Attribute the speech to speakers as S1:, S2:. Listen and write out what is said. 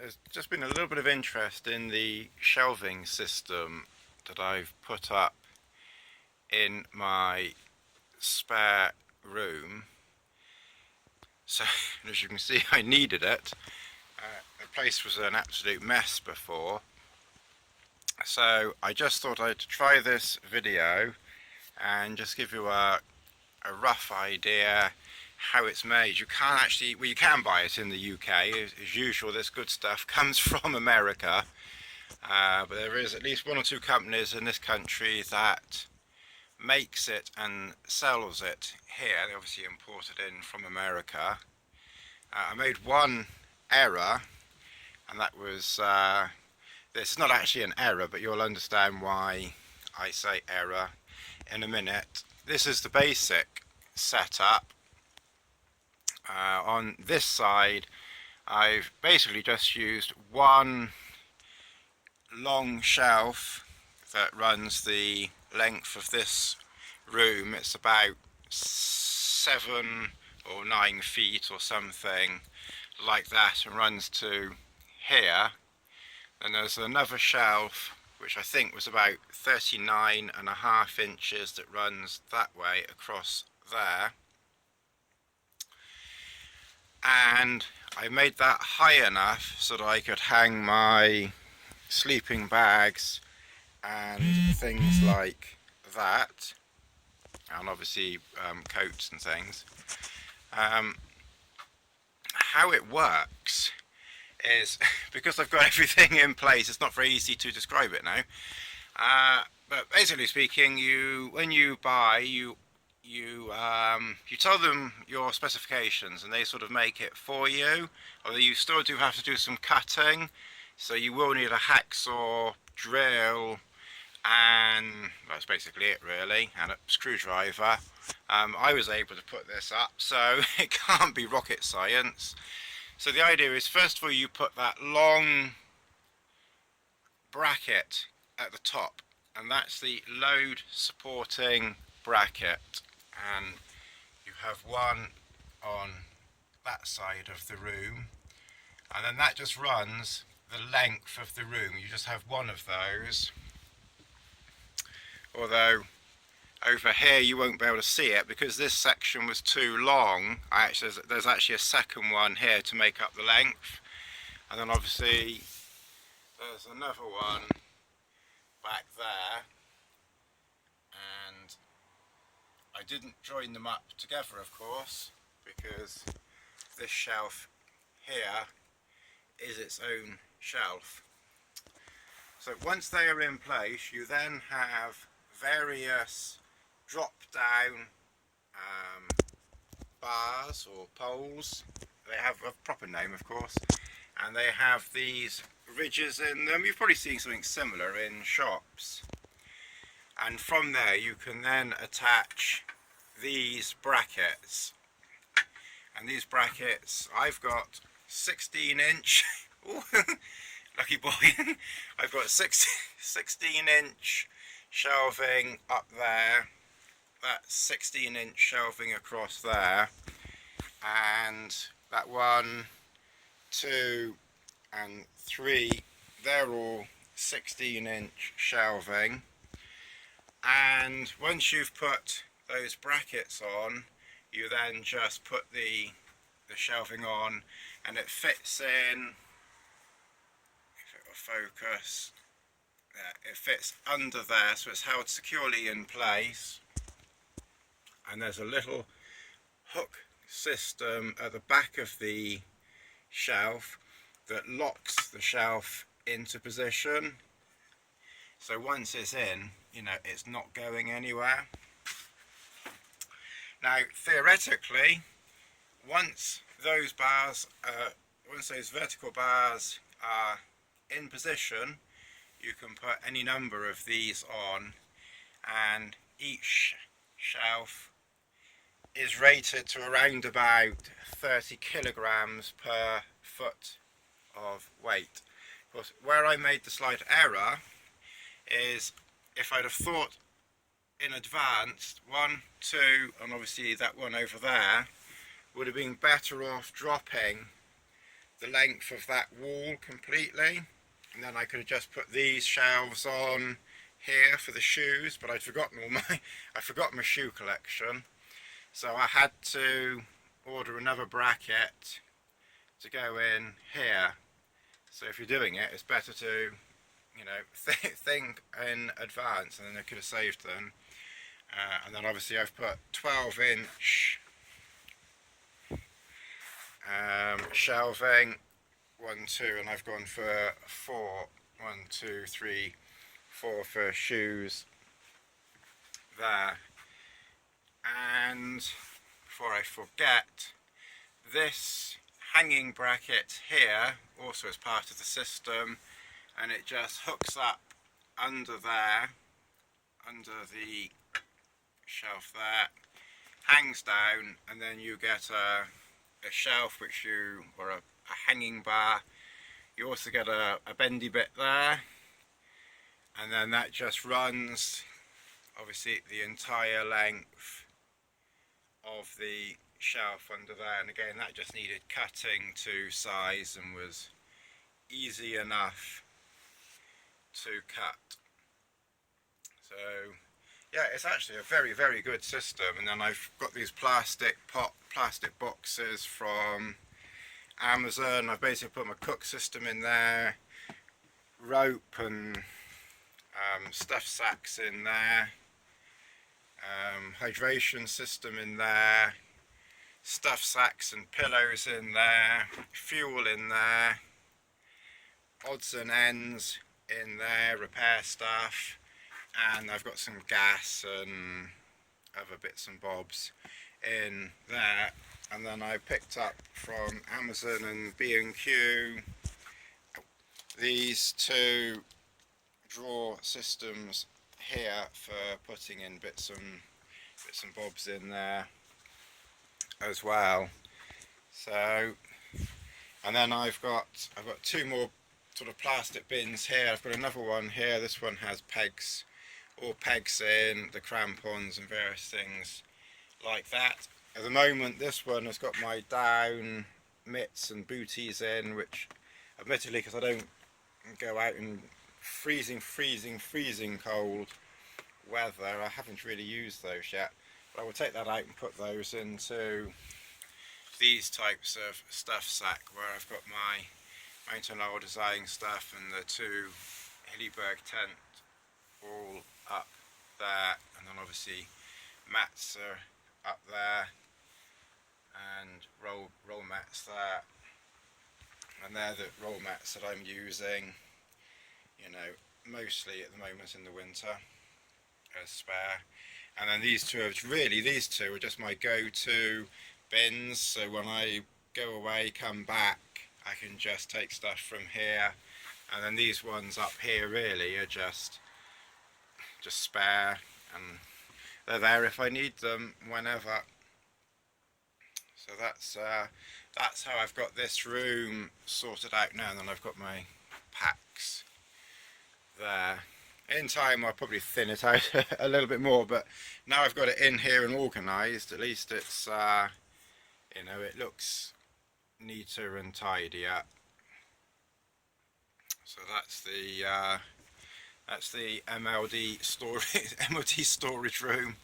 S1: There's just been a little bit of interest in the shelving system that I've put up in my spare room. So, as you can see, I needed it. The place was an absolute mess before. So I just thought I'd try this video and just give you a rough idea how it's made. You can't actually, well, you can buy it in the UK. As usual, this good stuff comes from America, but there is at least one or two companies in this country that makes it and sells it here. They obviously import it in from America. I made one error, and that was this is not actually an error, but you'll understand why I say error in a minute. This is the basic setup. On this side, I've basically just used one long shelf that runs the length of this room. It's about 7 or 9 feet or something like that, and runs to here. And there's another shelf which I think was about 39.5 inches that runs that way across there. And I made that high enough so that I could hang my sleeping bags and things like that, and obviously coats and things. How it works is, because I've got everything in place, it's not very easy to describe it now. But basically speaking, when you buy, you tell them your specifications and they sort of make it for you, although you still do have to do some cutting. So you will need a hacksaw, drill, and that's basically it really, and a screwdriver. I was able to put this up, so it can't be rocket science. So the idea is, first of all, you put that long bracket at the top, and that's the load supporting bracket, and you have one on that side of the room, and then that just runs the length of the room. You just have one of those, although over here you won't be able to see it because this section was too long. There's actually a second one here to make up the length, and then obviously there's another one back there, and I didn't join them up together, of course, because this shelf here is its own shelf. So once they are in place, you then have various drop down bars or poles. They have a proper name, of course, and they have these ridges in them. You've probably seen something similar in shops, and from there you can then attach these brackets. And these brackets, I've got 16-inch lucky boy. I've got 16-inch shelving up there, that's 16-inch shelving across there, and that 1, 2 and 3, they're all 16-inch shelving. And once you've put those brackets on, you then just put the shelving on, and it fits in, if it will focus, yeah, it fits under there, so it's held securely in place. And there's a little hook system at the back of the shelf that locks the shelf into position, so once it's in, you know, it's not going anywhere. Now theoretically, once those vertical bars are in position, you can put any number of these on, and each shelf is rated to around about 30 kilograms per foot of weight. Of course, where I made the slight error is, if I'd have thought in advance, 1, 2 and obviously that one over there, would have been better off dropping the length of that wall completely, and then I could have just put these shelves on here for the shoes, but I'd forgotten I forgot my shoe collection, so I had to order another bracket to go in here. So if you're doing it, it's better to, you know, think in advance, and then I could have saved them. And then obviously I've put 12-inch shelving, 1, 2, and I've gone for 4, 1, 2, 3, 4 for shoes there. And before I forget, this hanging bracket here also is part of the system, and it just hooks up under there, under the shelf there, hangs down, and then you get a shelf or a hanging bar. You also get a bendy bit there, and then that just runs obviously the entire length of the shelf under there. And again, that just needed cutting to size and was easy enough to cut. So yeah, it's actually a very, very good system. And then I've got these plastic boxes from Amazon. I've basically put my cook system in there, rope and stuff sacks in there, hydration system in there, stuff sacks and pillows in there, fuel in there, odds and ends in there, repair stuff, and I've got some gas and other bits and bobs in there. And then I picked up from Amazon and B&Q these 2 drawer systems here for putting in bits and bobs in there as well. So, and then I've got 2 more sort of plastic bins here. I've got another one here. This one has pegs, all pegs in, the crampons and various things like that. At the moment, this one has got my down mitts and booties in, which admittedly, because I don't go out in freezing cold weather, I haven't really used those yet. But I will take that out and put those into these types of stuff sack, where I've got my mountain laurel design stuff and the 2 Hillyberg tent all up there, and then obviously mats are up there and roll mats there, and they're the roll mats that I'm using, you know, mostly at the moment in the winter as spare. And then these two are just my go-to bins, so when I go away, come back, I can just take stuff from here. And then these ones up here really are just spare, and they're there if I need them whenever. So that's how I've got this room sorted out now. And then I've got my packs there. In time I'll probably thin it out a little bit more, but now I've got it in here and organised, at least it's you know, it looks neater and tidier. So that's the MLD storage MLD storage room.